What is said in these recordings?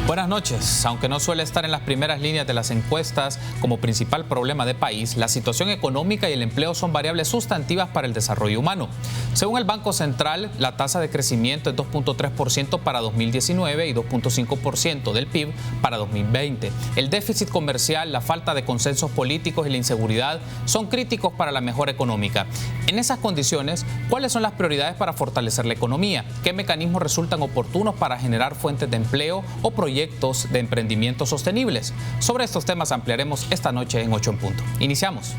Buenas noches. Aunque no suele estar en las primeras líneas de las encuestas como principal problema de país, la situación económica y el empleo son variables sustantivas para el desarrollo humano. Según el Banco Central, la tasa de crecimiento es 2.3% para 2019 y 2.5% del PIB para 2020. El déficit comercial, la falta de consensos políticos y la inseguridad son críticos para la mejora económica. En esas condiciones, ¿cuáles son las prioridades para fortalecer la economía? ¿Qué mecanismos resultan oportunos para generar fuentes de empleo o proyectos de emprendimiento sostenibles? Sobre estos temas ampliaremos esta noche en 8 en punto. Iniciamos.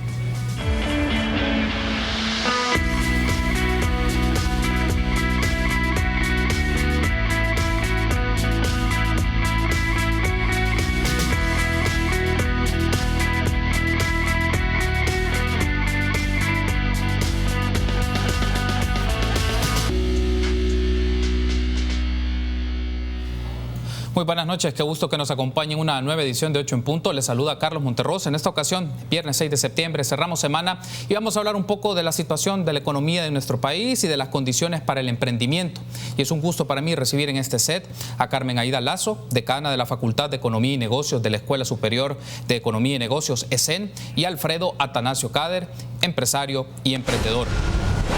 Muy buenas noches, qué gusto que nos acompañe en una nueva edición de 8 en punto. Les saluda Carlos Monterrosa. En esta ocasión, viernes 6 de septiembre, cerramos semana y vamos a hablar un poco de la situación de la economía de nuestro país y de las condiciones para el emprendimiento. Y es un gusto para mí recibir en este set a Carmen Aida Lazo, decana de la Facultad de Economía y Negocios de la Escuela Superior de Economía y Negocios, ESEN, y Alfredo Atanasio Cader, empresario y emprendedor.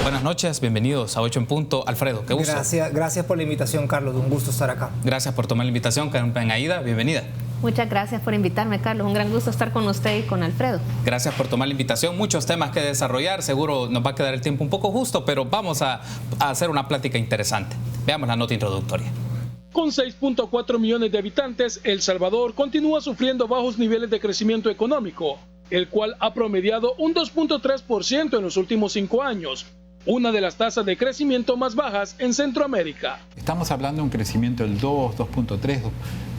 Buenas noches, bienvenidos a 8 en punto. Alfredo, qué gusto. Gracias por la invitación, Carlos. Un gusto estar acá. Gracias por tomar la invitación, Carmen Aida. Bienvenida. Muchas gracias por invitarme, Carlos. Un gran gusto estar con usted y con Alfredo. Gracias por tomar la invitación. Muchos temas que desarrollar. Seguro nos va a quedar el tiempo un poco justo, pero vamos a hacer una plática interesante. Veamos la nota introductoria. Con 6.4 millones de habitantes, El Salvador continúa sufriendo bajos niveles de crecimiento económico, el cual ha promediado un 2.3% en los últimos 5 años. Una de las tasas de crecimiento más bajas en Centroamérica. Estamos hablando de un crecimiento del 2.3%.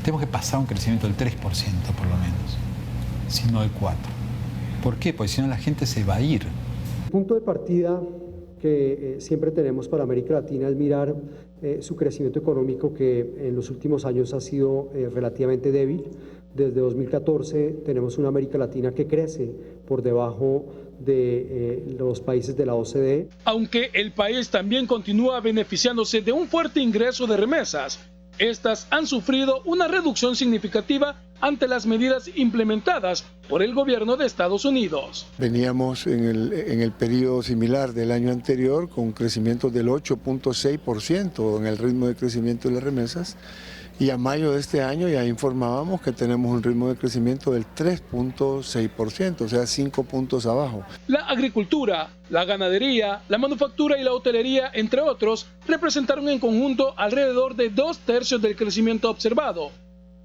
Tenemos que pasar a un crecimiento del 3% por lo menos, si no del 4%. ¿Por qué? Porque si no la gente se va a ir. El punto de partida que siempre tenemos para América Latina es mirar su crecimiento económico, que en los últimos años ha sido relativamente débil. Desde 2014 tenemos una América Latina que crece por debajo de los países de la OCDE. Aunque el país también continúa beneficiándose de un fuerte ingreso de remesas, estas han sufrido una reducción significativa ante las medidas implementadas por el gobierno de Estados Unidos. Veníamos en el periodo similar del año anterior con un crecimiento del 8.6% en el ritmo de crecimiento de las remesas. Y a mayo de este año ya informábamos que tenemos un ritmo de crecimiento del 3.6%, o sea, 5 puntos abajo. La agricultura, la ganadería, la manufactura y la hotelería, entre otros, representaron en conjunto alrededor de 2/3 del crecimiento observado.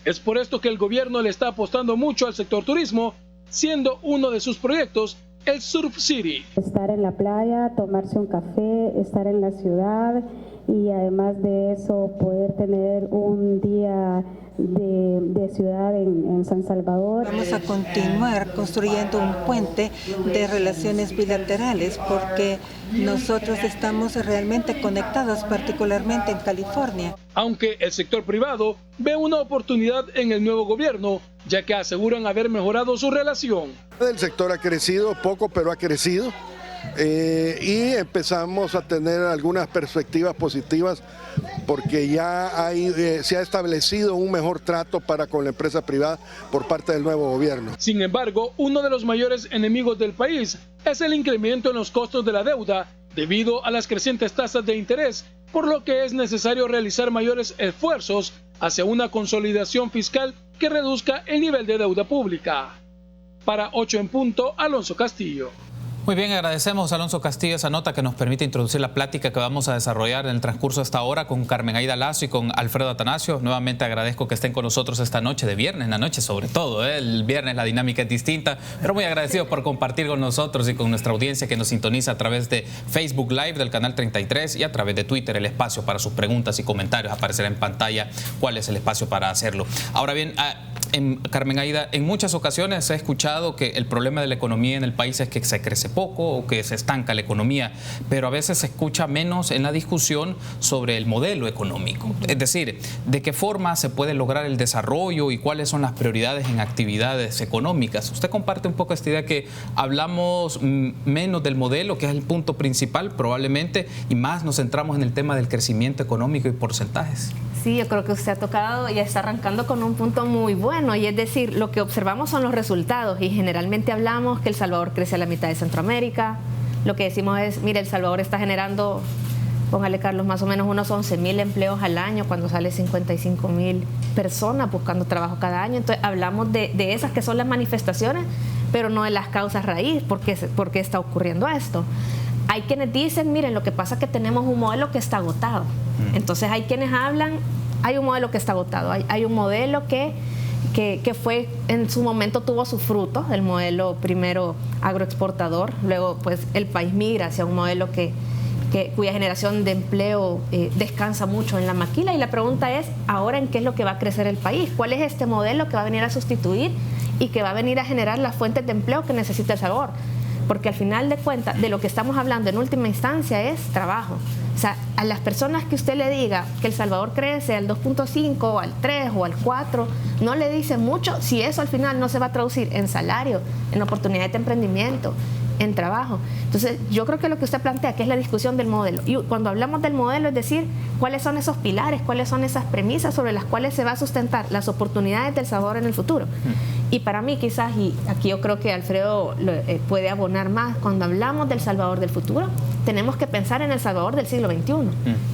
Es por esto que el gobierno le está apostando mucho al sector turismo, siendo uno de sus proyectos el Surf City. Estar en la playa, tomarse un café, estar en la ciudad y además de eso poder tener un día de ciudad en San Salvador. Vamos a continuar construyendo un puente de relaciones bilaterales porque nosotros estamos realmente conectados, particularmente en California. Aunque el sector privado ve una oportunidad en el nuevo gobierno, ya que aseguran haber mejorado su relación. El sector ha crecido poco, pero ha crecido. Y empezamos a tener algunas perspectivas positivas porque ya se ha establecido un mejor trato para con la empresa privada por parte del nuevo gobierno. Sin embargo, uno de los mayores enemigos del país es el incremento en los costos de la deuda debido a las crecientes tasas de interés, por lo que es necesario realizar mayores esfuerzos hacia una consolidación fiscal que reduzca el nivel de deuda pública. Para 8 en punto, Alonso Castillo. Muy bien, agradecemos a Alonso Castillo esa nota que nos permite introducir la plática que vamos a desarrollar en el transcurso de esta hora con Carmen Aida Lazo y con Alfredo Atanasio. Nuevamente agradezco que estén con nosotros esta noche, de viernes, en la noche sobre todo. El viernes la dinámica es distinta, pero muy agradecidos por compartir con nosotros y con nuestra audiencia que nos sintoniza a través de Facebook Live del canal 33 y a través de Twitter. El espacio para sus preguntas y comentarios aparecerá en pantalla cuál es el espacio para hacerlo. Ahora bien, Carmen Aida, en muchas ocasiones he escuchado que el problema de la economía en el país es que se crece poco o que se estanca la economía, pero a veces se escucha menos en la discusión sobre el modelo económico. Es decir, de qué forma se puede lograr el desarrollo y cuáles son las prioridades en actividades económicas. Usted comparte un poco esta idea que hablamos menos del modelo, que es el punto principal probablemente, y más nos centramos en el tema del crecimiento económico y porcentajes. Sí, yo creo que usted ha tocado y está arrancando con un punto muy bueno, y es decir, lo que observamos son los resultados, y generalmente hablamos que El Salvador crece a la mitad de Centroamérica. Lo que decimos es, mire, El Salvador está generando, póngale Carlos, más o menos unos 11,000 empleos al año, cuando sale 55,000 personas buscando trabajo cada año. Entonces hablamos de esas que son las manifestaciones, pero no de las causas raíz, por qué está ocurriendo esto. Hay quienes dicen, miren, lo que pasa es que tenemos un modelo que está agotado. Entonces hay quienes hablan, hay un modelo que está agotado, hay un modelo que fue, en su momento tuvo sus frutos, el modelo primero agroexportador, luego pues el país migra hacia un modelo cuya generación de empleo descansa mucho en la maquila, y la pregunta es, ahora ¿en qué es lo que va a crecer el país? ¿Cuál es este modelo que va a venir a sustituir y que va a venir a generar las fuentes de empleo que necesita El Salvador? Porque al final de cuentas, de lo que estamos hablando en última instancia es trabajo. O sea, a las personas que usted le diga que El Salvador crece al 2.5 o al 3 o al 4, no le dice mucho si eso al final no se va a traducir en salario, en oportunidades de emprendimiento, en trabajo. Entonces, yo creo que lo que usted plantea, que es la discusión del modelo, y cuando hablamos del modelo es decir, cuáles son esos pilares, cuáles son esas premisas sobre las cuales se va a sustentar las oportunidades del Salvador en el futuro. Y para mí quizás, y aquí yo creo que Alfredo puede abonar más, cuando hablamos del Salvador del futuro, tenemos que pensar en el Salvador del siglo XXI,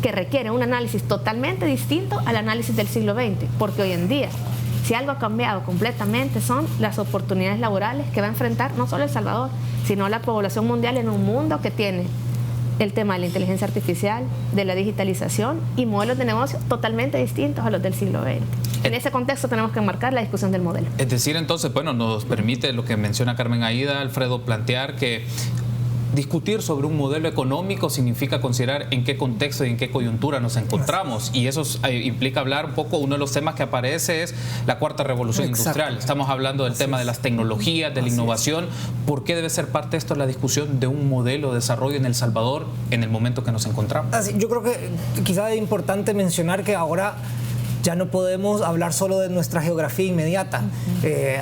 que requiere un análisis totalmente distinto al análisis del siglo XX, porque hoy en día, si algo ha cambiado completamente, son las oportunidades laborales que va a enfrentar no solo El Salvador, sino la población mundial en un mundo que tiene el tema de la inteligencia artificial, de la digitalización y modelos de negocio totalmente distintos a los del siglo XX. En ese contexto tenemos que enmarcar la discusión del modelo. Es decir, entonces, bueno, nos permite lo que menciona Carmen Aída, Alfredo, plantear que discutir sobre un modelo económico significa considerar en qué contexto y en qué coyuntura nos encontramos, y eso implica hablar un poco, uno de los temas que aparece es la cuarta revolución industrial. Estamos hablando del tema de las tecnologías, de la innovación. ¿Por qué debe ser parte de esto la discusión de un modelo de desarrollo en El Salvador en el momento que nos encontramos? Yo creo que quizás es importante mencionar que ahora ya no podemos hablar solo de nuestra geografía inmediata.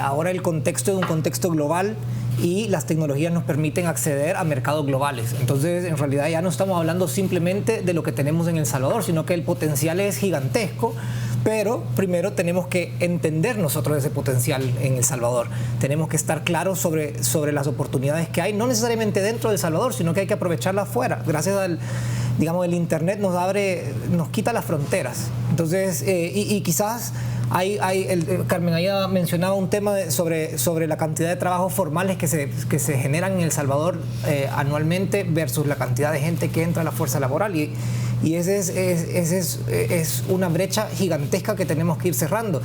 Ahora el contexto es un contexto global, y las tecnologías nos permiten acceder a mercados globales. Entonces, en realidad ya no estamos hablando simplemente de lo que tenemos en El Salvador, sino que el potencial es gigantesco, pero primero tenemos que entender nosotros ese potencial en El Salvador. Tenemos que estar claros sobre las oportunidades que hay, no necesariamente dentro de El Salvador, sino que hay que aprovecharlas afuera. Gracias al, digamos, el Internet nos quita las fronteras. Entonces, y quizás Carmen Aída mencionaba un tema sobre la cantidad de trabajos formales que se generan en El Salvador anualmente versus la cantidad de gente que entra a la fuerza laboral, y ese es una brecha gigantesca que tenemos que ir cerrando.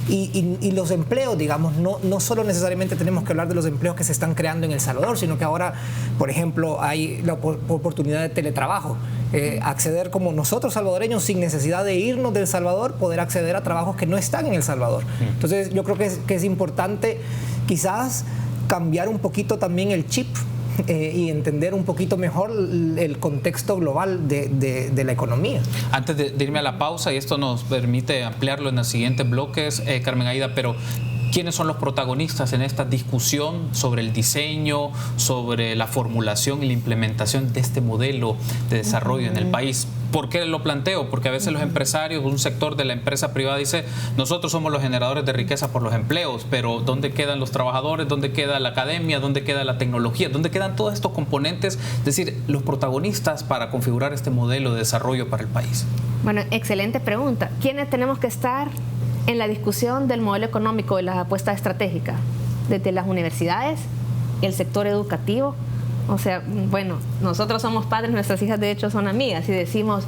Y los empleos, digamos, no solo necesariamente tenemos que hablar de los empleos que se están creando en El Salvador, sino que ahora, por ejemplo, hay la oportunidad de teletrabajo. Acceder como nosotros salvadoreños sin necesidad de irnos de El Salvador, poder acceder a trabajos que no están en El Salvador. Entonces yo creo que es importante quizás cambiar un poquito también el chip y entender un poquito mejor el contexto global de la economía. Antes de irme a la pausa, y esto nos permite ampliarlo en los siguientes bloques, Carmen Aída, pero ¿quiénes son los protagonistas en esta discusión sobre el diseño, sobre la formulación y la implementación de este modelo de desarrollo en el país? ¿Por qué lo planteo? Porque a veces los empresarios, un sector de la empresa privada dice, nosotros somos los generadores de riqueza por los empleos, pero ¿dónde quedan los trabajadores? ¿Dónde queda la academia? ¿Dónde queda la tecnología? ¿Dónde quedan todos estos componentes? Es decir, los protagonistas para configurar este modelo de desarrollo para el país. Bueno, excelente pregunta. ¿Quiénes tenemos que estar en la discusión del modelo económico y las apuestas estratégicas? Desde las universidades, el sector educativo. O sea, bueno, nosotros somos padres, nuestras hijas de hecho son amigas, y decimos,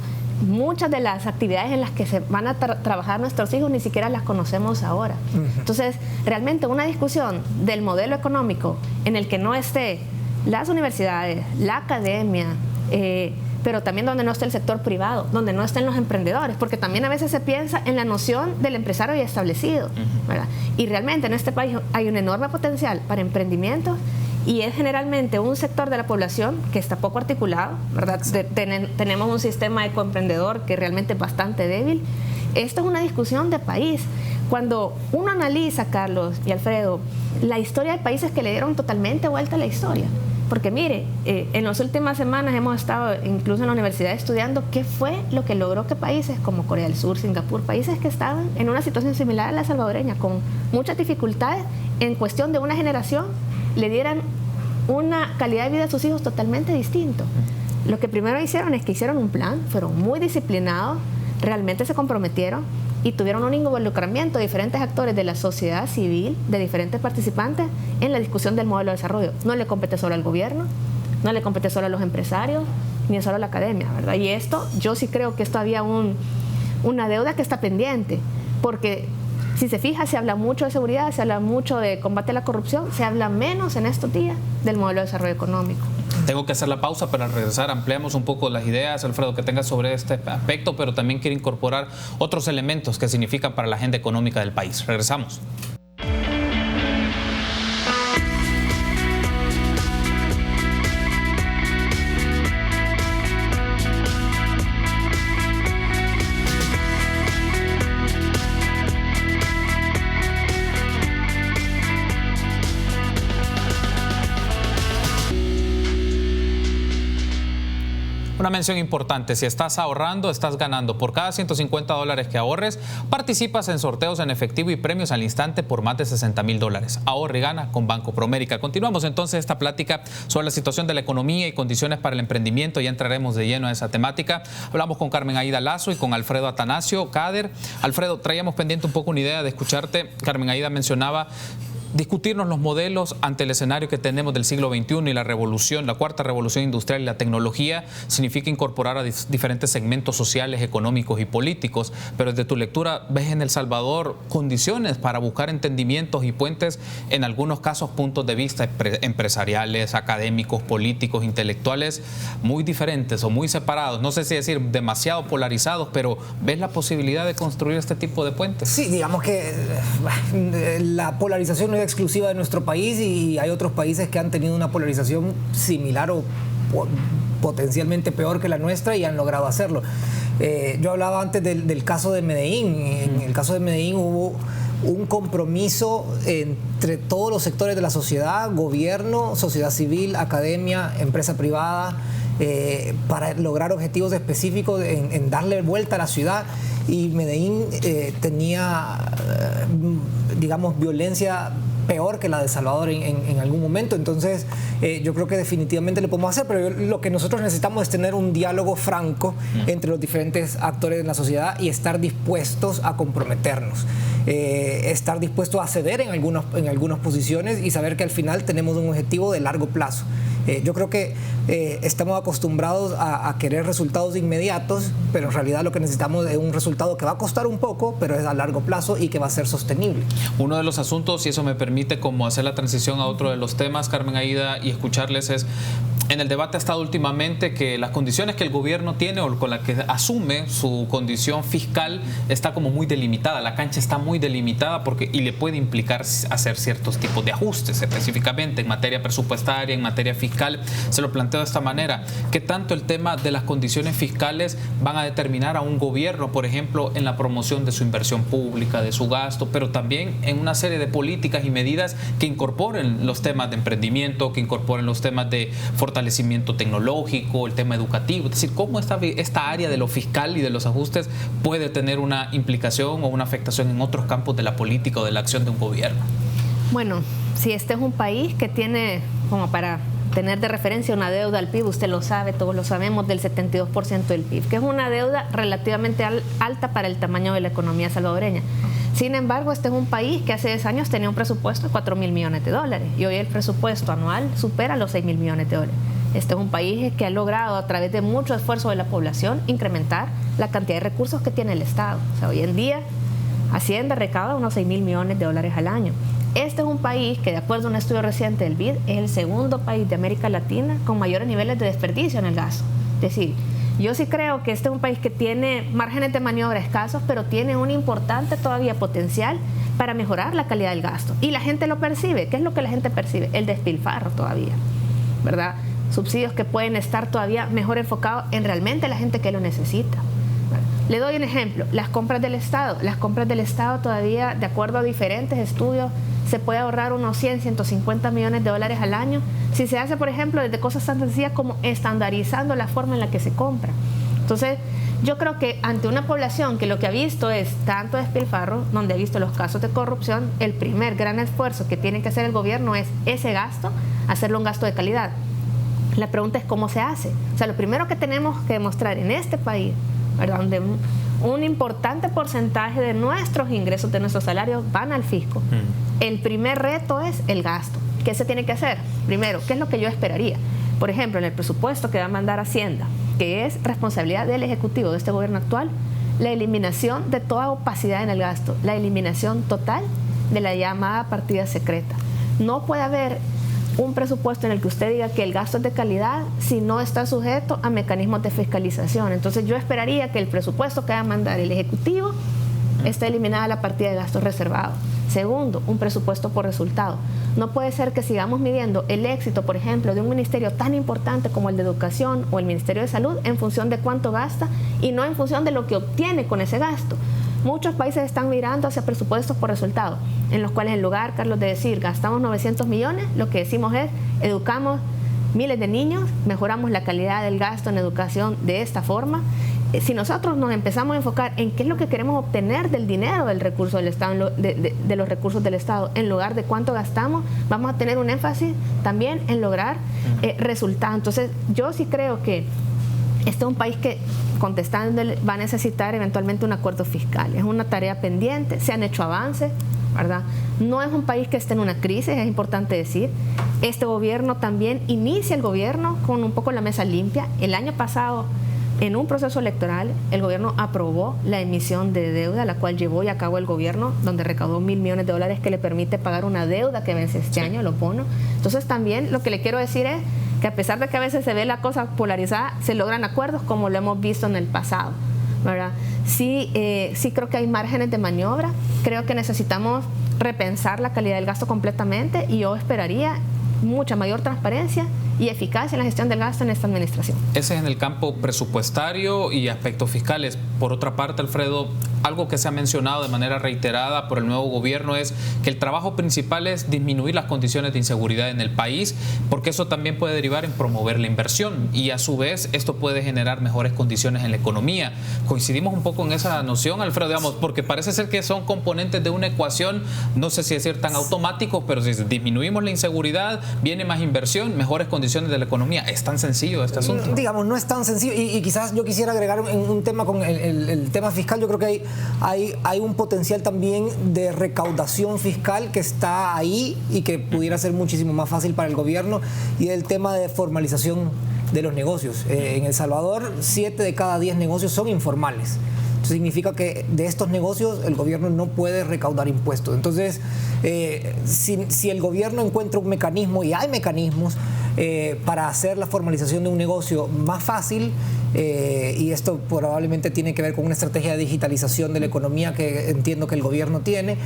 muchas de las actividades en las que se van a trabajar nuestros hijos ni siquiera las conocemos ahora. Entonces, realmente una discusión del modelo económico en el que no esté las universidades, la academia, pero también donde no esté el sector privado, donde no estén los emprendedores, porque también a veces se piensa en la noción del empresario ya establecido, ¿verdad? Y realmente en este país hay un enorme potencial para emprendimientos, y es generalmente un sector de la población que está poco articulado, ¿verdad? Tenemos un sistema ecoemprendedor que realmente es bastante débil. Esto es una discusión de país. Cuando uno analiza, Carlos y Alfredo, la historia de países que le dieron totalmente vuelta a la historia, Porque mire, en las últimas semanas hemos estado incluso en la universidad estudiando qué fue lo que logró que países como Corea del Sur, Singapur, países que estaban en una situación similar a la salvadoreña, con muchas dificultades, en cuestión de una generación, le dieran una calidad de vida a sus hijos totalmente distinto. Lo que primero hicieron es que hicieron un plan, fueron muy disciplinados, realmente se comprometieron y tuvieron un involucramiento de diferentes actores de la sociedad civil, de diferentes participantes en la discusión del modelo de desarrollo. No le compete solo al gobierno, no le compete solo a los empresarios, ni solo a la academia, ¿verdad? Y esto, yo sí creo que esto había una deuda que está pendiente, porque si se fija, se habla mucho de seguridad, se habla mucho de combate a la corrupción, se habla menos en estos días del modelo de desarrollo económico. Tengo que hacer la pausa, pero al regresar ampliamos un poco las ideas, Alfredo, que tengas sobre este aspecto, pero también quiero incorporar otros elementos que significan para la agenda económica del país. Regresamos. Una mención importante: si estás ahorrando, estás ganando. Por cada $150 que ahorres, participas en sorteos en efectivo y premios al instante por más de $60,000. Ahorra y gana con Banco Promérica. Continuamos entonces esta plática sobre la situación de la economía y condiciones para el emprendimiento. Ya entraremos de lleno a esa temática. Hablamos con Carmen Aída Lazo y con Alfredo Atanasio Cader. Alfredo, traíamos pendiente un poco una idea de escucharte. Carmen Aída mencionaba discutirnos los modelos ante el escenario que tenemos del siglo XXI y la revolución, la cuarta revolución industrial y la tecnología significa incorporar a diferentes segmentos sociales, económicos y políticos. Pero desde tu lectura, ¿ves en El Salvador condiciones para buscar entendimientos y puentes, en algunos casos puntos de vista empresariales, académicos, políticos, intelectuales, muy diferentes o muy separados? No sé si decir demasiado polarizados, pero ¿ves la posibilidad de construir este tipo de puentes? Sí, digamos que la polarización no es exclusiva de nuestro país y hay otros países que han tenido una polarización similar o potencialmente peor que la nuestra y han logrado hacerlo. Yo hablaba antes del caso de Medellín. En el caso de Medellín hubo un compromiso entre todos los sectores de la sociedad, gobierno, sociedad civil, academia, empresa privada, para lograr objetivos específicos en darle vuelta a la ciudad. Y Medellín tenía, digamos, violencia peor que la de Salvador en algún momento. Entonces, yo creo que definitivamente lo podemos hacer, pero lo que nosotros necesitamos es tener un diálogo franco entre los diferentes actores de la sociedad y estar dispuestos a comprometernos. Estar dispuestos a ceder en algunas posiciones y saber que al final tenemos un objetivo de largo plazo. Yo creo que estamos acostumbrados a querer resultados inmediatos, pero en realidad lo que necesitamos es un resultado que va a costar un poco, pero es a largo plazo y que va a ser sostenible. Uno de los asuntos, y eso me permite como hacer la transición a otro de los temas, Carmen Aída, y escucharles es: en el debate ha estado últimamente que las condiciones que el gobierno tiene o con las que asume su condición fiscal está como muy delimitada, la cancha está muy delimitada y le puede implicar hacer ciertos tipos de ajustes, específicamente en materia presupuestaria, en materia fiscal. Se lo planteo de esta manera: ¿qué tanto el tema de las condiciones fiscales van a determinar a un gobierno, por ejemplo, en la promoción de su inversión pública, de su gasto, pero también en una serie de políticas y medidas que incorporen los temas de emprendimiento, que incorporen los temas de fortalecimiento tecnológico, el tema educativo? Es decir, ¿cómo esta área de lo fiscal y de los ajustes puede tener una implicación o una afectación en otros campos de la política o de la acción de un gobierno? Bueno, si este es un país que tiene, como para tener de referencia, una deuda al PIB, usted lo sabe, todos lo sabemos, del 72% del PIB, que es una deuda relativamente alta para el tamaño de la economía salvadoreña. Sin embargo, este es un país que hace 10 años tenía un presupuesto de $4,000 millones y hoy el presupuesto anual supera los $6,000 millones. Este es un país que ha logrado, a través de mucho esfuerzo de la población, incrementar la cantidad de recursos que tiene el Estado. O sea, hoy en día Hacienda recauda unos $6,000 millones al año. Este es un país que, de acuerdo a un estudio reciente del BID, es el segundo país de América Latina con mayores niveles de desperdicio en el gasto. Es decir, yo sí creo que este es un país que tiene márgenes de maniobra escasos, pero tiene un importante todavía potencial para mejorar la calidad del gasto. Y la gente lo percibe. ¿Qué es lo que la gente percibe? El despilfarro todavía, ¿verdad? Subsidios que pueden estar todavía mejor enfocados en realmente la gente que lo necesita. Le doy un ejemplo: las compras del Estado. Las compras del Estado todavía, de acuerdo a diferentes estudios, se puede ahorrar unos 100, 150 millones de dólares al año si se hace, por ejemplo, desde cosas tan sencillas como estandarizando la forma en la que se compra. Entonces, yo creo que ante una población que lo que ha visto es tanto despilfarro, donde ha visto los casos de corrupción, el primer gran esfuerzo que tiene que hacer el gobierno es ese gasto, hacerlo un gasto de calidad. La pregunta es cómo se hace. O sea, lo primero que tenemos que demostrar en este país, ¿verdad?, donde un importante porcentaje de nuestros ingresos, de nuestros salarios, van al fisco. El primer reto es el gasto. ¿Qué se tiene que hacer? Primero, ¿qué es lo que yo esperaría? Por ejemplo, en el presupuesto que va a mandar Hacienda, que es responsabilidad del Ejecutivo de este gobierno actual, la eliminación de toda opacidad en el gasto, la eliminación total de la llamada partida secreta. No puede haber un presupuesto en el que usted diga que el gasto es de calidad si no está sujeto a mecanismos de fiscalización. Entonces yo esperaría que el presupuesto que va a mandar el Ejecutivo esté eliminada la partida de gastos reservados. Segundo, un presupuesto por resultado. No puede ser que sigamos midiendo el éxito, por ejemplo, de un ministerio tan importante como el de Educación o el Ministerio de Salud en función de cuánto gasta y no en función de lo que obtiene con ese gasto. Muchos países están mirando hacia presupuestos por resultado, en los cuales en lugar, Carlos, de decir gastamos 900 millones, lo que decimos es educamos miles de niños, mejoramos la calidad del gasto en educación de esta forma. Si nosotros nos empezamos a enfocar en qué es lo que queremos obtener del dinero del recurso del Estado, de los recursos del Estado, en lugar de cuánto gastamos, vamos a tener un énfasis también en lograr resultados. Entonces, yo sí creo que este es un país que, contestándole, va a necesitar eventualmente un acuerdo fiscal. Es una tarea pendiente, se han hecho avances, ¿verdad? No es un país que esté en una crisis, es importante decir. Este gobierno también inicia el gobierno con un poco la mesa limpia. El año pasado, en un proceso electoral, el gobierno aprobó la emisión de deuda, la cual llevó a cabo el gobierno, donde recaudó $1.000 millones que le permite pagar una deuda que vence este año, lo bono. Entonces también lo que le quiero decir es que a pesar de que a veces se ve la cosa polarizada, se logran acuerdos como lo hemos visto en el pasado, ¿verdad? Sí creo que hay márgenes de maniobra, creo que necesitamos repensar la calidad del gasto completamente y yo esperaría mucha mayor transparencia y eficacia en la gestión del gasto en esta administración. Ese es en el campo presupuestario y aspectos fiscales. Por otra parte, Alfredo, algo que se ha mencionado de manera reiterada por el nuevo gobierno es que el trabajo principal es disminuir las condiciones de inseguridad en el país, porque eso también puede derivar en promover la inversión y a su vez esto puede generar mejores condiciones en la economía. Coincidimos un poco en esa noción, Alfredo, digamos, porque parece ser que son componentes de una ecuación, no sé si decir tan automáticos, pero si disminuimos la inseguridad, viene más inversión, mejores condiciones de la economía. ¿Es tan sencillo este asunto? Digamos, no es tan sencillo y quizás yo quisiera agregar un tema con el tema fiscal. Yo creo que hay un potencial también de recaudación fiscal que está ahí y que pudiera ser muchísimo más fácil para el gobierno, y el tema de formalización de los negocios. En El Salvador, 7 de cada 10 negocios son informales. Eso significa que de estos negocios el gobierno no puede recaudar impuestos. Entonces, si el gobierno encuentra un mecanismo, y hay mecanismos para hacer la formalización de un negocio más fácil, y esto probablemente tiene que ver con una estrategia de digitalización de la economía que entiendo que el gobierno tiene,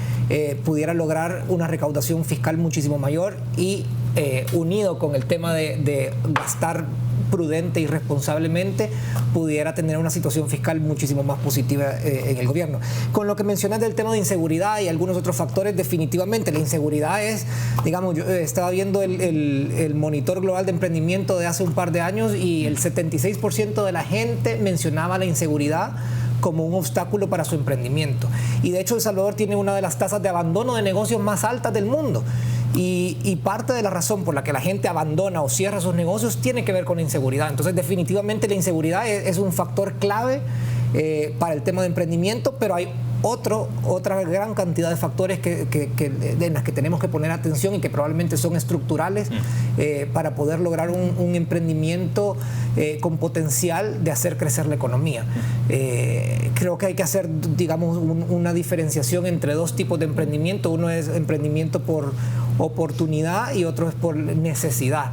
pudiera lograr una recaudación fiscal muchísimo mayor y unido con el tema de gastar prudente y responsablemente, pudiera tener una situación fiscal muchísimo más positiva en el gobierno. Con lo que mencionas del tema de inseguridad y algunos otros factores, definitivamente la inseguridad es, digamos, yo estaba viendo el monitor global de emprendimiento de hace un par de años y el 76% de la gente mencionaba la inseguridad como un obstáculo para su emprendimiento. Y de hecho El Salvador tiene una de las tasas de abandono de negocios más altas del mundo. Y parte de la razón por la que la gente abandona o cierra sus negocios tiene que ver con la inseguridad. Entonces, definitivamente la inseguridad es un factor clave para el tema de emprendimiento, pero hay otra gran cantidad de factores en las que tenemos que poner atención y que probablemente son estructurales para poder lograr un emprendimiento con potencial de hacer crecer la economía. Creo que hay que hacer, digamos, una diferenciación entre dos tipos de emprendimiento. Uno es emprendimiento por oportunidad y otro es por necesidad.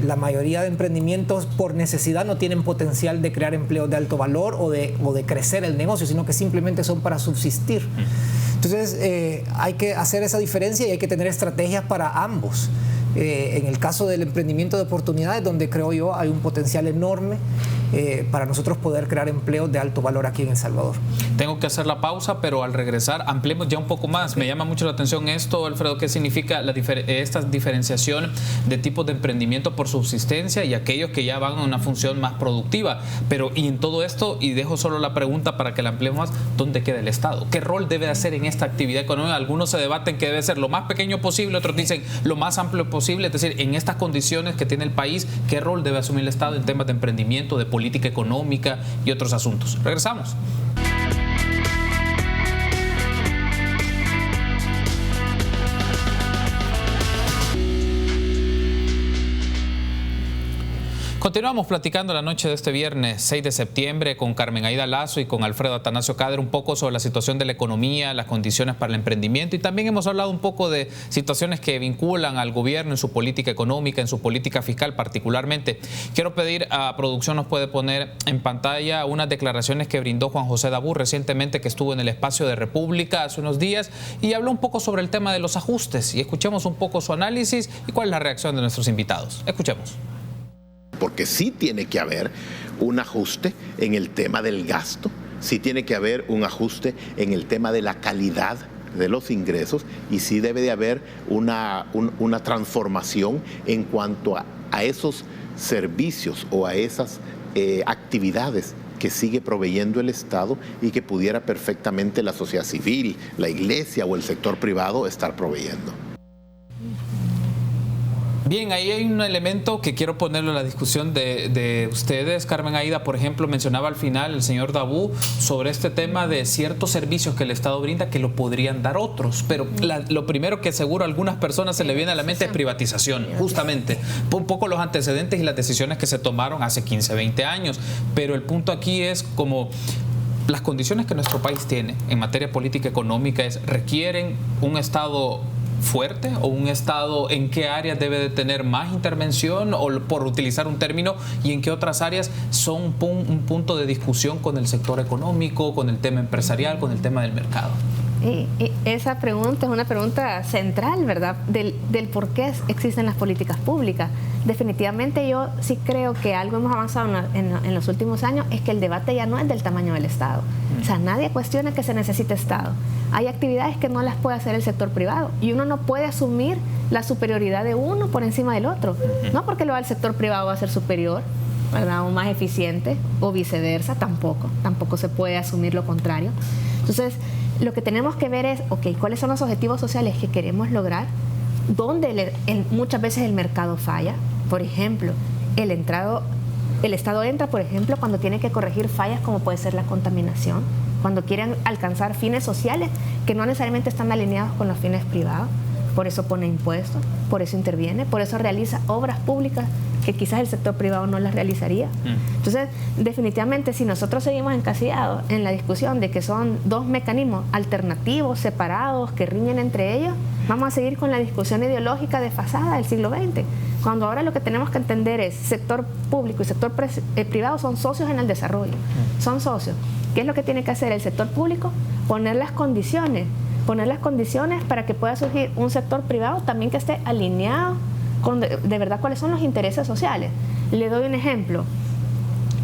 La mayoría de emprendimientos por necesidad no tienen potencial de crear empleos de alto valor o de crecer el negocio, sino que simplemente son para subsistir. Entonces hay que hacer esa diferencia y hay que tener estrategias para ambos. En el caso del emprendimiento de oportunidades, donde creo yo hay un potencial enorme para nosotros poder crear empleos de alto valor aquí en El Salvador. Tengo que hacer la pausa, pero al regresar ampliemos ya un poco más. Me llama mucho la atención esto, Alfredo, ¿qué significa esta diferenciación de tipos de emprendimiento por subsistencia y aquellos que ya van a una función más productiva? Pero y en todo esto, y dejo solo la pregunta para que la ampliemos más, ¿dónde queda el Estado? ¿Qué rol debe hacer en esta actividad económica? Algunos se debaten que debe ser lo más pequeño posible, otros dicen lo más amplio posible, es decir, en estas condiciones que tiene el país, ¿qué rol debe asumir el Estado en temas de emprendimiento, de política económica y otros asuntos? Regresamos. Continuamos platicando la noche de este viernes 6 de septiembre con Carmen Aida Lazo y con Alfredo Atanasio Cader un poco sobre la situación de la economía, las condiciones para el emprendimiento, y también hemos hablado un poco de situaciones que vinculan al gobierno en su política económica, en su política fiscal particularmente. Quiero pedir a producción, nos puede poner en pantalla unas declaraciones que brindó Juan José Dabú recientemente, que estuvo en el Espacio de República hace unos días y habló un poco sobre el tema de los ajustes, y escuchemos un poco su análisis y cuál es la reacción de nuestros invitados. Escuchemos. Porque sí tiene que haber un ajuste en el tema del gasto, sí tiene que haber un ajuste en el tema de la calidad de los ingresos, y sí debe de haber una transformación en cuanto a esos servicios o a esas actividades que sigue proveyendo el Estado y que pudiera perfectamente la sociedad civil, la iglesia o el sector privado estar proveyendo. Bien, ahí hay un elemento que quiero ponerlo en la discusión de ustedes. Carmen Aida, por ejemplo, mencionaba al final el señor Dabú sobre este tema de ciertos servicios que el Estado brinda que lo podrían dar otros, pero lo primero que seguro a algunas personas se le viene a la mente es privatización, justamente. Un poco los antecedentes y las decisiones que se tomaron hace 15, 20 años, pero el punto aquí es como las condiciones que nuestro país tiene en materia política económica requieren un Estado fuerte o un Estado en qué áreas debe de tener más intervención, o por utilizar un término, y en qué otras áreas son un punto de discusión con el sector económico, con el tema empresarial, con el tema del mercado. Y esa pregunta es una pregunta central, ¿verdad? Del por qué existen las políticas públicas. Definitivamente yo sí creo que algo hemos avanzado en los últimos años, es que el debate ya no es del tamaño del Estado. O sea, nadie cuestiona que se necesite Estado. Hay actividades que no las puede hacer el sector privado, y uno no puede asumir la superioridad de uno por encima del otro. No porque lo haga el sector privado va a ser superior, ¿verdad? O más eficiente, o viceversa, tampoco se puede asumir lo contrario. Entonces, lo que tenemos que ver es, ¿cuáles son los objetivos sociales que queremos lograr? Donde muchas veces el mercado falla. Por ejemplo, el Estado entra, por ejemplo, cuando tiene que corregir fallas como puede ser la contaminación, cuando quieren alcanzar fines sociales que no necesariamente están alineados con los fines privados. Por eso pone impuestos, por eso interviene, por eso realiza obras públicas que quizás el sector privado no las realizaría. Entonces, definitivamente, si nosotros seguimos encasillados en la discusión de que son dos mecanismos alternativos, separados, que riñen entre ellos, vamos a seguir con la discusión ideológica desfasada del siglo XX, cuando ahora lo que tenemos que entender es sector público y sector privado son socios en el desarrollo, son socios. ¿Qué es lo que tiene que hacer el sector público? Poner las condiciones para que pueda surgir un sector privado también que esté alineado con de verdad cuáles son los intereses sociales. Le doy un ejemplo.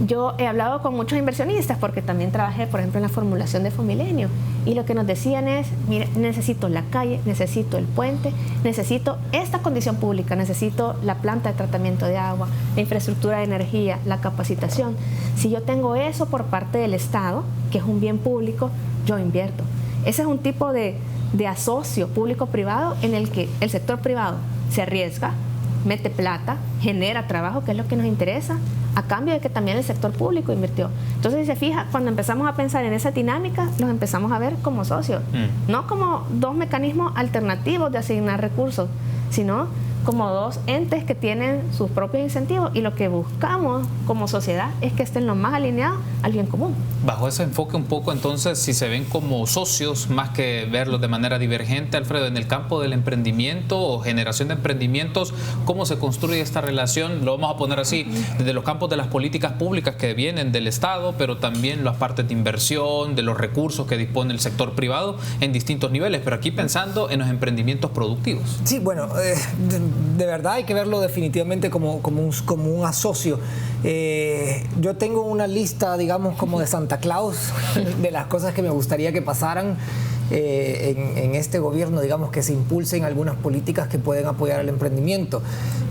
Yo he hablado con muchos inversionistas porque también trabajé, por ejemplo, en la formulación de Fomilenio, y lo que nos decían es, mire, necesito la calle, necesito el puente, necesito esta condición pública, necesito la planta de tratamiento de agua, la infraestructura de energía, la capacitación. Si yo tengo eso por parte del Estado, que es un bien público, yo invierto. Ese es un tipo de asocio público-privado en el que el sector privado se arriesga, mete plata, genera trabajo, que es lo que nos interesa, a cambio de que también el sector público invirtió. Entonces, si se fija, cuando empezamos a pensar en esa dinámica, los empezamos a ver como socios, no como dos mecanismos alternativos de asignar recursos, sino como dos entes que tienen sus propios incentivos, y lo que buscamos como sociedad es que estén lo más alineados al bien común. Bajo ese enfoque un poco, entonces, si se ven como socios más que verlos de manera divergente, Alfredo, en el campo del emprendimiento o generación de emprendimientos, ¿cómo se construye esta relación? Lo vamos a poner así, desde los campos de las políticas públicas que vienen del Estado, pero también las partes de inversión, de los recursos que dispone el sector privado en distintos niveles, pero aquí pensando en los emprendimientos productivos. Sí, bueno, de verdad hay que verlo definitivamente como un asocio. Yo tengo una lista, digamos, como de Santa Claus, de las cosas que me gustaría que pasaran en este gobierno, digamos, que se impulsen algunas políticas que pueden apoyar el emprendimiento.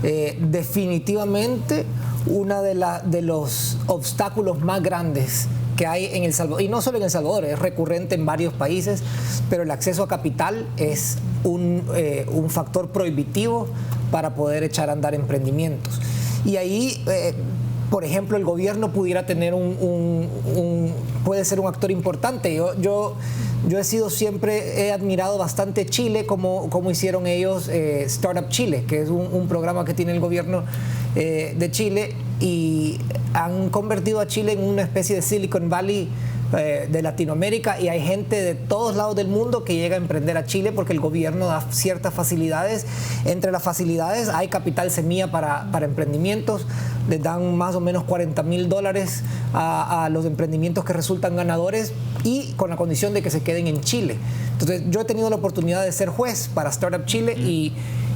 Definitivamente, uno de los obstáculos más grandes que hay en El Salvador, y no solo en El Salvador, es recurrente en varios países, pero el acceso a capital es un factor prohibitivo para poder echar a andar emprendimientos. Y ahí, por ejemplo, el gobierno pudiera tener puede ser un actor importante. Yo he admirado bastante Chile, como hicieron ellos Startup Chile, que es un programa que tiene el gobierno de Chile, y han convertido a Chile en una especie de Silicon Valley de Latinoamérica, y hay gente de todos lados del mundo que llega a emprender a Chile porque el gobierno da ciertas facilidades. Entre las facilidades hay capital semilla para emprendimientos, les dan más o menos $40,000 a los emprendimientos que resultan ganadores, y con la condición de que se queden en Chile. Entonces, yo he tenido la oportunidad de ser juez para Startup Chile, y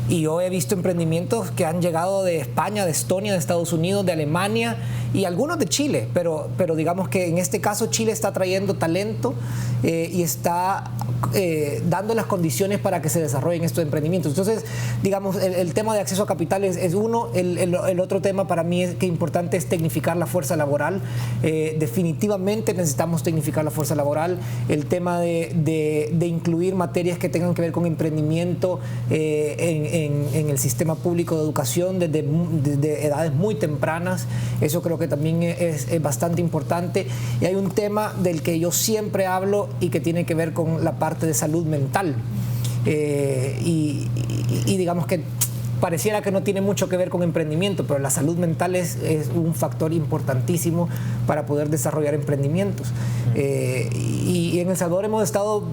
yo he visto emprendimientos que han llegado de España, de Estonia, de Estados Unidos, de Alemania, y algunos de Chile, pero digamos que en este caso Chile está trayendo talento y está dando las condiciones para que se desarrollen estos emprendimientos. Entonces, digamos, el tema de acceso a capital es uno. El otro tema para mí es que importante es tecnificar la fuerza laboral. Definitivamente necesitamos tecnificar la fuerza laboral. El tema de incluir materias que tengan que ver con emprendimiento en el sistema público de educación desde edades muy tempranas, eso creo que también es bastante importante. Y hay un tema del que yo siempre hablo y que tiene que ver con la parte de salud mental, y digamos que pareciera que no tiene mucho que ver con emprendimiento, pero la salud mental es un factor importantísimo para poder desarrollar emprendimientos. Y en El Salvador hemos estado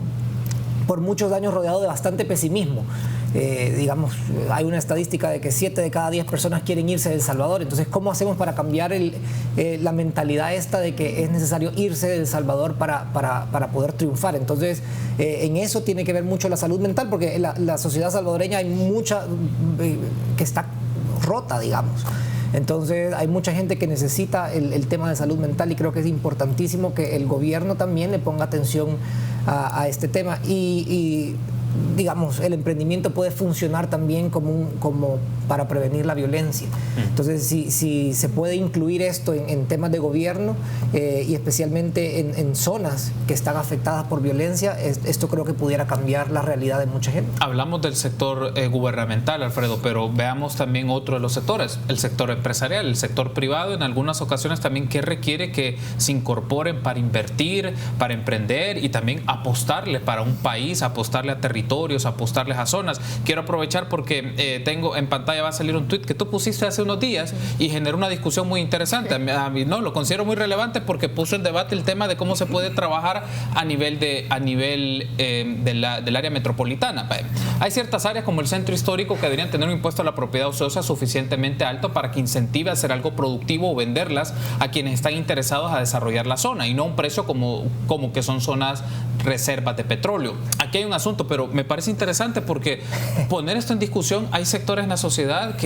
por muchos años rodeados de bastante pesimismo. Digamos, hay una estadística de que 7 de cada 10 personas quieren irse de El Salvador. Entonces, ¿cómo hacemos para cambiar la mentalidad esta de que es necesario irse de El Salvador para poder triunfar? Entonces, en eso tiene que ver mucho la salud mental, porque la sociedad salvadoreña hay mucha que está rota, digamos. Entonces, hay mucha gente que necesita el tema de salud mental, y creo que es importantísimo que el gobierno también le ponga atención a este tema. Y digamos, el emprendimiento puede funcionar también como para prevenir la violencia. Entonces, si se puede incluir esto en temas de gobierno, y especialmente en zonas que están afectadas por violencia, esto creo que pudiera cambiar la realidad de mucha gente. Hablamos del sector gubernamental, Alfredo, pero veamos también otro de los sectores, el sector empresarial, el sector privado, en algunas ocasiones también, que requiere que se incorporen para invertir, para emprender, y también apostarle para un país, apostarle a territorios, apostarles a zonas. Quiero aprovechar porque tengo en pantalla, va a salir un tuit que tú pusiste hace unos días y generó una discusión muy interesante. A mí no, lo considero muy relevante porque puso en debate el tema de cómo se puede trabajar a nivel del área metropolitana. Hay ciertas áreas como el centro histórico que deberían tener un impuesto a la propiedad ociosa suficientemente alto para que incentive a hacer algo productivo o venderlas a quienes están interesados a desarrollar la zona, y no un precio como que son zonas reservas de petróleo. Aquí hay un asunto, pero me parece interesante porque poner esto en discusión, hay sectores en la sociedad,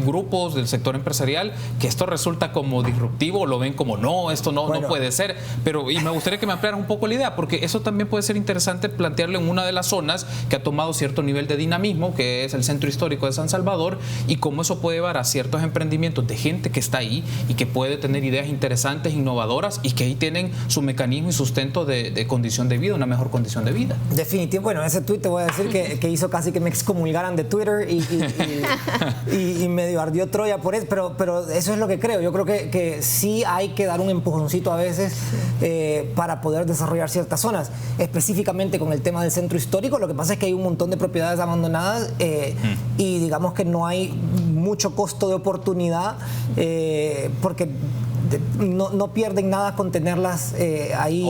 grupos del sector empresarial, que esto resulta como disruptivo, lo ven como no, esto no puede ser, y me gustaría que me ampliaran un poco la idea, porque eso también puede ser interesante plantearlo en una de las zonas que ha tomado cierto nivel de dinamismo, que es el centro histórico de San Salvador, y cómo eso puede llevar a ciertos emprendimientos de gente que está ahí y que puede tener ideas interesantes, innovadoras, y que ahí tienen su mecanismo y sustento de condición de vida, una mejor condición de vida. Definitivo. Bueno, ese tuit te voy a decir que hizo casi que me excomulgaran de Twitter y medio ardió Troya por eso, pero eso es lo que creo. Yo creo que sí hay que dar un empujoncito a veces para poder desarrollar ciertas zonas, específicamente con el tema del centro histórico. Lo que pasa es que hay un montón de propiedades abandonadas, y digamos que no hay mucho costo de oportunidad, porque no pierden nada con tenerlas ahí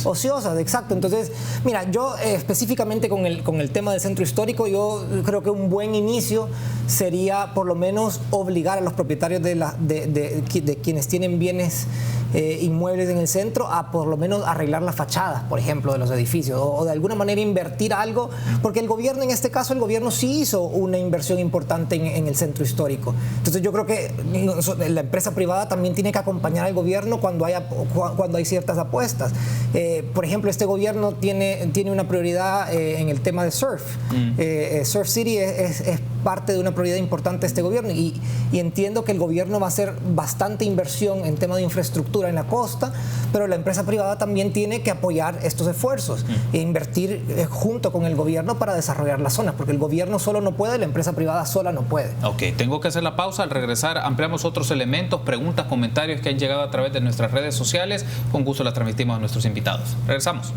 ociosas, exacto. Entonces, mira, yo específicamente con el tema del centro histórico, yo creo que un buen inicio sería por lo menos obligar a los propietarios de quienes tienen bienes inmuebles en el centro a por lo menos arreglar las fachadas, por ejemplo, de los edificios, o de alguna manera invertir algo, porque el gobierno, en este caso, el gobierno sí hizo una inversión importante en el centro histórico. Entonces yo creo que la empresa privada también tiene que acompañar al gobierno cuando hay ciertas apuestas. Por ejemplo, este gobierno tiene una prioridad en el tema de surf. Surf City es parte de una prioridad importante de este gobierno, y entiendo que el gobierno va a hacer bastante inversión en tema de infraestructura en la costa, pero la empresa privada también tiene que apoyar estos esfuerzos e invertir junto con el gobierno para desarrollar las zonas, porque el gobierno solo no puede, la empresa privada sola no puede. Ok, tengo que hacer la pausa. Al regresar ampliamos otros elementos, preguntas, comentarios que han llegado a través de nuestras redes sociales. Con gusto las transmitimos a nuestros invitados. Regresamos.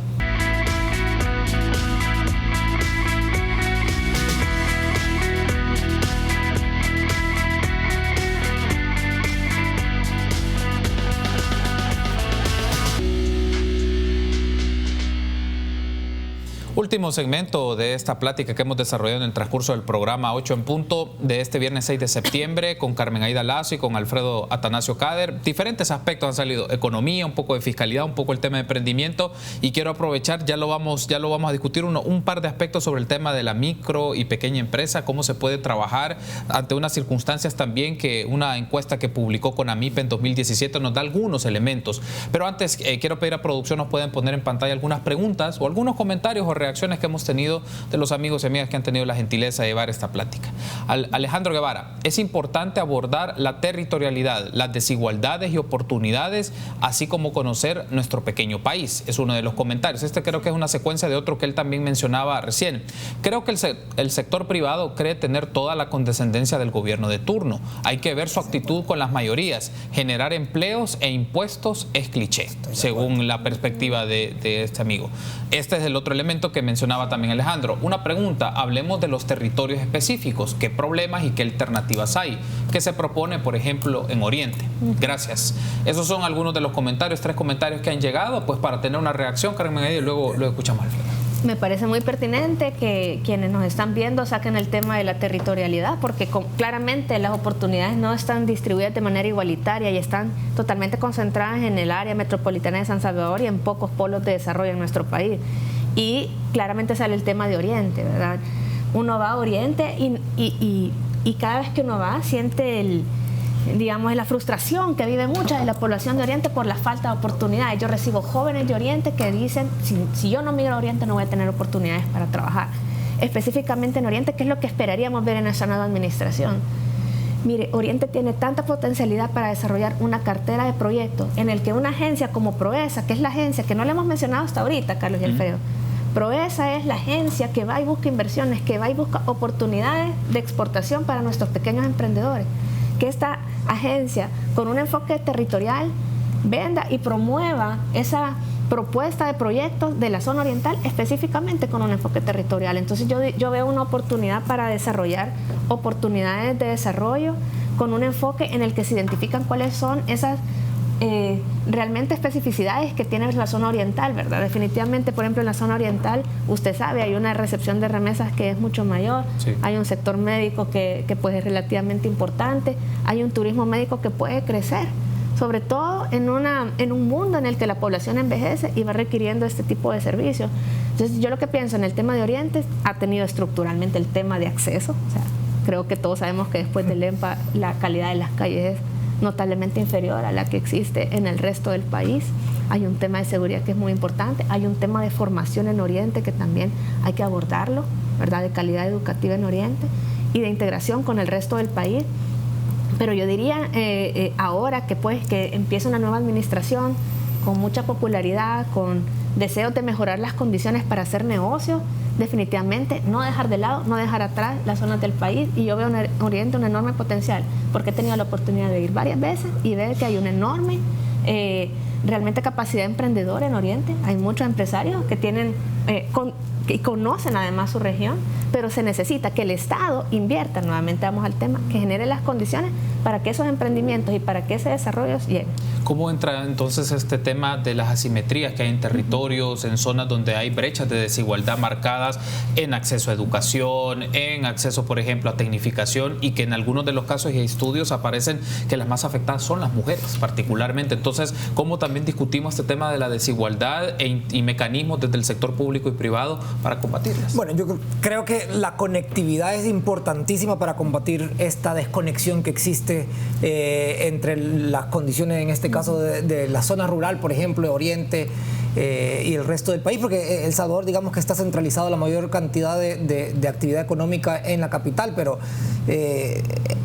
Último segmento de esta plática que hemos desarrollado en el transcurso del programa 8 en punto de este viernes 6 de septiembre con Carmen Aida Lazo y con Alfredo Atanasio Cader. Diferentes aspectos han salido: economía, un poco de fiscalidad, un poco el tema de emprendimiento, y quiero aprovechar, ya lo vamos a discutir, un par de aspectos sobre el tema de la micro y pequeña empresa, cómo se puede trabajar ante unas circunstancias también que una encuesta que publicó CONAMIP en 2017 nos da algunos elementos. Pero antes quiero pedir a producción nos pueden poner en pantalla algunas preguntas o algunos comentarios o reacciones que hemos tenido de los amigos y amigas que han tenido la gentileza de llevar esta plática. Alejandro Guevara: es importante abordar la territorialidad, las desigualdades y oportunidades, así como conocer nuestro pequeño país. Es uno de los comentarios. Este creo que es una secuencia de otro que él también mencionaba recién. Creo que el sector privado cree tener toda la condescendencia del gobierno de turno. Hay que ver su actitud con las mayorías. Generar empleos e impuestos es cliché, según la perspectiva de este amigo. Este es el otro elemento que mencionaba también Alejandro. Una pregunta: hablemos de los territorios específicos. ¿Qué problemas y qué alternativas hay? ¿Qué se propone, por ejemplo, en Oriente? Gracias. Esos son algunos de los comentarios, 3 comentarios que han llegado, pues para tener una reacción, Carmen, y luego lo escuchamos, Alfredo. Me parece muy pertinente que quienes nos están viendo saquen el tema de la territorialidad, porque claramente las oportunidades no están distribuidas de manera igualitaria y están totalmente concentradas en el área metropolitana de San Salvador y en pocos polos de desarrollo en nuestro país. Y claramente sale el tema de Oriente, ¿verdad? Uno va a Oriente y cada vez que uno va siente la frustración que vive mucha de la población de Oriente por la falta de oportunidades. Yo recibo jóvenes de Oriente que dicen: si yo no migro a Oriente no voy a tener oportunidades para trabajar. Específicamente en Oriente, ¿qué es lo que esperaríamos ver en esa nueva administración? Mire, Oriente tiene tanta potencialidad para desarrollar una cartera de proyectos en el que una agencia como Proesa, que es la agencia que no le hemos mencionado hasta ahorita, Carlos y Alfredo, Proesa es la agencia que va y busca inversiones, que va y busca oportunidades de exportación para nuestros pequeños emprendedores. Que esta agencia, con un enfoque territorial, venda y promueva esa propuesta de proyectos de la zona oriental, específicamente con un enfoque territorial. Entonces yo veo una oportunidad para desarrollar oportunidades de desarrollo con un enfoque en el que se identifican cuáles son esas realmente especificidades que tiene la zona oriental, ¿verdad? Definitivamente, por ejemplo, en la zona oriental, usted sabe, hay una recepción de remesas que es mucho mayor, sí. Hay un sector médico que pues es relativamente importante, hay un turismo médico que puede crecer, sobre todo en un mundo en el que la población envejece y va requiriendo este tipo de servicios. Entonces, yo lo que pienso en el tema de Oriente, ha tenido estructuralmente el tema de acceso, o sea, creo que todos sabemos que después del EMPA la calidad de las calles es notablemente inferior a la que existe en el resto del país. Hay un tema de seguridad que es muy importante, hay un tema de formación en Oriente que también hay que abordarlo, ¿verdad? De calidad educativa en Oriente y de integración con el resto del país. Pero yo diría ahora que empieza una nueva administración con mucha popularidad, con deseos de mejorar las condiciones para hacer negocios, definitivamente no dejar de lado, no dejar atrás las zonas del país, y yo veo en Oriente un enorme potencial, porque he tenido la oportunidad de ir varias veces y ver que hay una enorme realmente capacidad emprendedora en Oriente. Hay muchos empresarios que tienen y conocen además su región, pero se necesita que el Estado invierta, nuevamente vamos al tema, que genere las condiciones para que esos emprendimientos y para que ese desarrollo llegue. ¿Cómo entra entonces este tema de las asimetrías que hay en territorios, en zonas donde hay brechas de desigualdad marcadas en acceso a educación, en acceso, por ejemplo, a tecnificación, y que en algunos de los casos y estudios aparecen que las más afectadas son las mujeres particularmente? Entonces, ¿cómo también discutimos este tema de la desigualdad y mecanismos desde el sector público y privado para combatirlas? Bueno, yo creo que la conectividad es importantísima para combatir esta desconexión que existe entre las condiciones, en este caso de la zona rural, por ejemplo, de Oriente y el resto del país, porque El Salvador, digamos que está centralizado la mayor cantidad de actividad económica en la capital, pero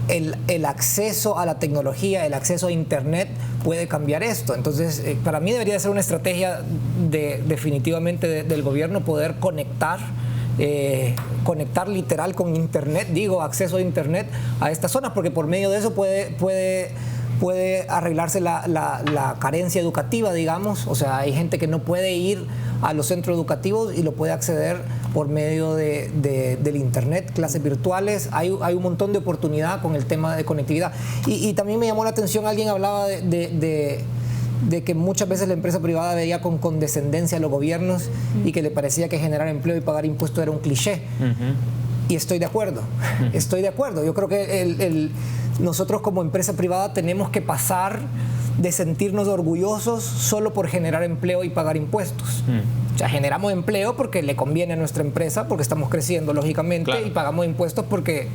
el acceso a la tecnología, el acceso a Internet puede cambiar esto. Entonces, para mí debería ser una estrategia definitivamente del gobierno poder conectar literal con Internet, acceso a Internet a estas zonas, porque por medio de eso puede arreglarse la carencia educativa, digamos. O sea, hay gente que no puede ir a los centros educativos y lo puede acceder por medio del Internet, clases virtuales. Hay un montón de oportunidad con el tema de conectividad. Y también me llamó la atención, alguien hablaba de que muchas veces la empresa privada veía con condescendencia a los gobiernos y que le parecía que generar empleo y pagar impuestos era un cliché. Y estoy de acuerdo, Yo creo que nosotros como empresa privada tenemos que pasar de sentirnos orgullosos solo por generar empleo y pagar impuestos. O sea, generamos empleo porque le conviene a nuestra empresa, porque estamos creciendo lógicamente, claro, y pagamos impuestos porque,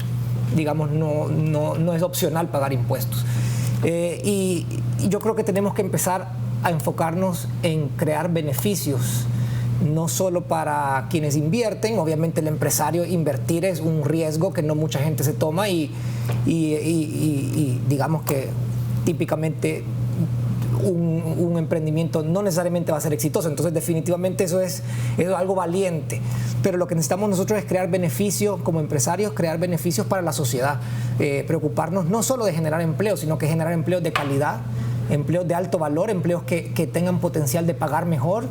digamos, no es opcional pagar impuestos. Y yo creo que tenemos que empezar a enfocarnos en crear beneficios, no solo para quienes invierten. Obviamente el empresario invertir es un riesgo que no mucha gente se toma y digamos que típicamente un emprendimiento no necesariamente va a ser exitoso. Entonces definitivamente eso es algo valiente, pero lo que necesitamos nosotros es crear beneficios como empresarios, crear beneficios para la sociedad, preocuparnos no solo de generar empleo, sino que generar empleos de calidad, empleos de alto valor, empleos que tengan potencial de pagar mejor,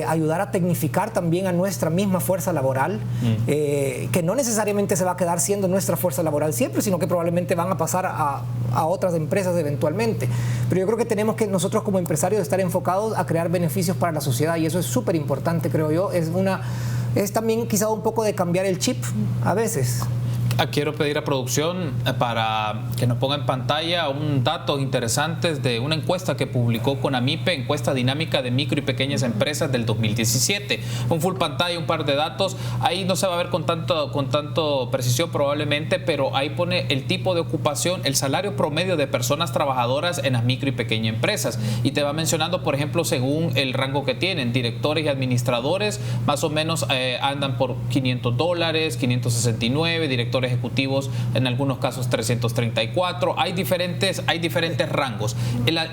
ayudar a tecnificar también a nuestra misma fuerza laboral, que no necesariamente se va a quedar siendo nuestra fuerza laboral siempre, sino que probablemente van a pasar a otras empresas eventualmente. Pero yo creo que tenemos que nosotros como empresarios estar enfocados a crear beneficios para la sociedad, y eso es súper importante, creo yo. Es también quizá un poco de cambiar el chip a veces. Quiero pedir a producción para que nos ponga en pantalla un dato interesante de una encuesta que publicó CONAMIPE, encuesta dinámica de micro y pequeñas empresas del 2017. Un full pantalla, un par de datos. Ahí no se va a ver con tanto precisión probablemente, pero ahí pone el tipo de ocupación, el salario promedio de personas trabajadoras en las micro y pequeñas empresas. Y te va mencionando, por ejemplo, según el rango que tienen, directores y administradores, más o menos andan por $500, 569, directores ejecutivos en algunos casos 334. Hay diferentes rangos.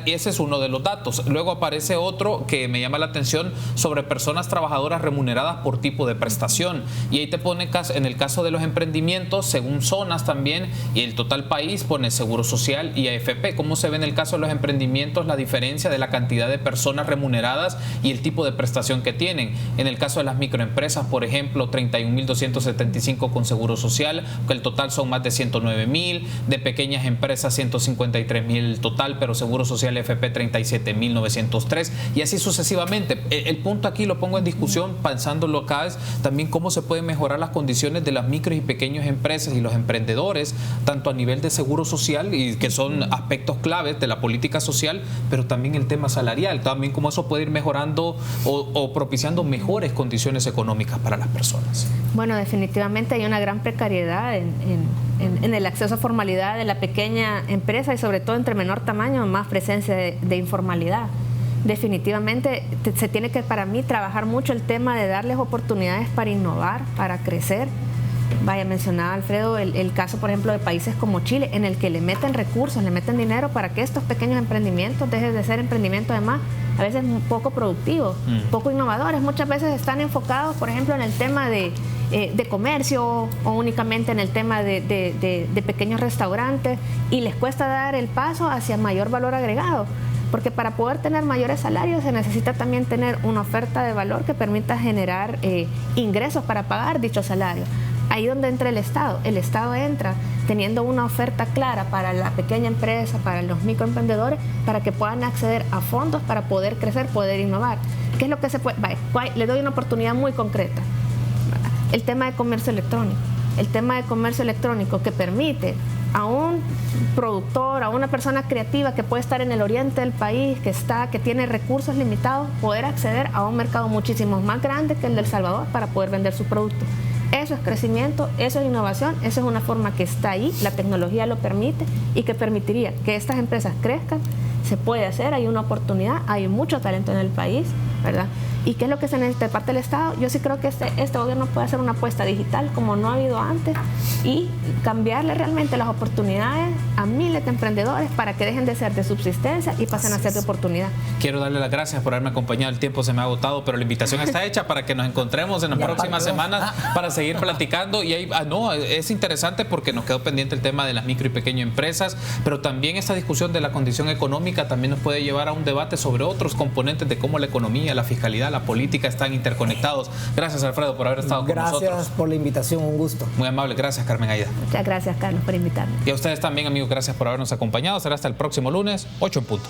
Ese es uno de los datos. Luego aparece otro que me llama la atención sobre personas trabajadoras remuneradas por tipo de prestación, y ahí te pone en el caso de los emprendimientos según zonas también, y el total país pone Seguro Social y AFP. ¿Cómo se ve en el caso de los emprendimientos la diferencia de la cantidad de personas remuneradas y el tipo de prestación que tienen? En el caso de las microempresas, por ejemplo, 31.275 con Seguro Social, que el total son más de 109.000, de pequeñas empresas 153.000 el total, pero Seguro Social FP 37.903, y así sucesivamente. El punto aquí lo pongo en discusión, pensándolo acá, es también cómo se pueden mejorar las condiciones de las micro y pequeñas empresas y los emprendedores, tanto a nivel de Seguro Social, y que son aspectos claves de la política social, pero también el tema salarial, también cómo eso puede ir mejorando o propiciando mejores condiciones económicas para las personas. Bueno, definitivamente hay una gran precariedad en el acceso a formalidad de la pequeña empresa, y sobre todo entre menor tamaño, más presencia de informalidad. Definitivamente se tiene que, para mí, trabajar mucho el tema de darles oportunidades para innovar, para crecer. Vaya, mencionaba Alfredo el caso, por ejemplo, de países como Chile, en el que le meten recursos, le meten dinero para que estos pequeños emprendimientos dejen de ser emprendimientos, además a veces poco productivos, poco innovadores. Muchas veces están enfocados, por ejemplo, en el tema de comercio, o únicamente en el tema de pequeños restaurantes, y les cuesta dar el paso hacia mayor valor agregado, porque para poder tener mayores salarios se necesita también tener una oferta de valor que permita generar ingresos para pagar dicho salario. ahí donde entra el Estado. El Estado entra teniendo una oferta clara para la pequeña empresa, para los microemprendedores, para que puedan acceder a fondos para poder crecer, poder innovar. ¿Qué es lo que se puede? Le doy una oportunidad muy concreta. El tema de comercio electrónico. El tema de comercio electrónico que permite a un productor, a una persona creativa que puede estar en el oriente del país, que tiene recursos limitados, poder acceder a un mercado muchísimo más grande que el de El Salvador para poder vender su producto. Eso es crecimiento, eso es innovación, eso es una forma que está ahí, la tecnología lo permite y que permitiría que estas empresas crezcan. Se puede hacer, hay una oportunidad, hay mucho talento en el país, ¿verdad? ¿Y qué es lo que se necesita de parte del Estado? Yo sí creo que este gobierno puede hacer una apuesta digital como no ha habido antes y cambiarle realmente las oportunidades a miles de emprendedores para que dejen de ser de subsistencia y pasen a ser de oportunidad. Quiero darle las gracias por haberme acompañado. El tiempo se me ha agotado, pero la invitación está hecha para que nos encontremos en las próximas semanas para seguir platicando. Y ahí, es interesante porque nos quedó pendiente el tema de las micro y pequeñas empresas, pero también esta discusión de la condición económica también nos puede llevar a un debate sobre otros componentes de cómo la economía, la fiscalidad, la política están interconectados. Gracias, Alfredo, por haber estado con nosotros. Gracias por la invitación, un gusto. Muy amable, gracias, Carmen Aida. Muchas gracias, Carlos, por invitarme. Y a ustedes también, amigos, gracias por habernos acompañado. Será hasta el próximo lunes, 8 en punto.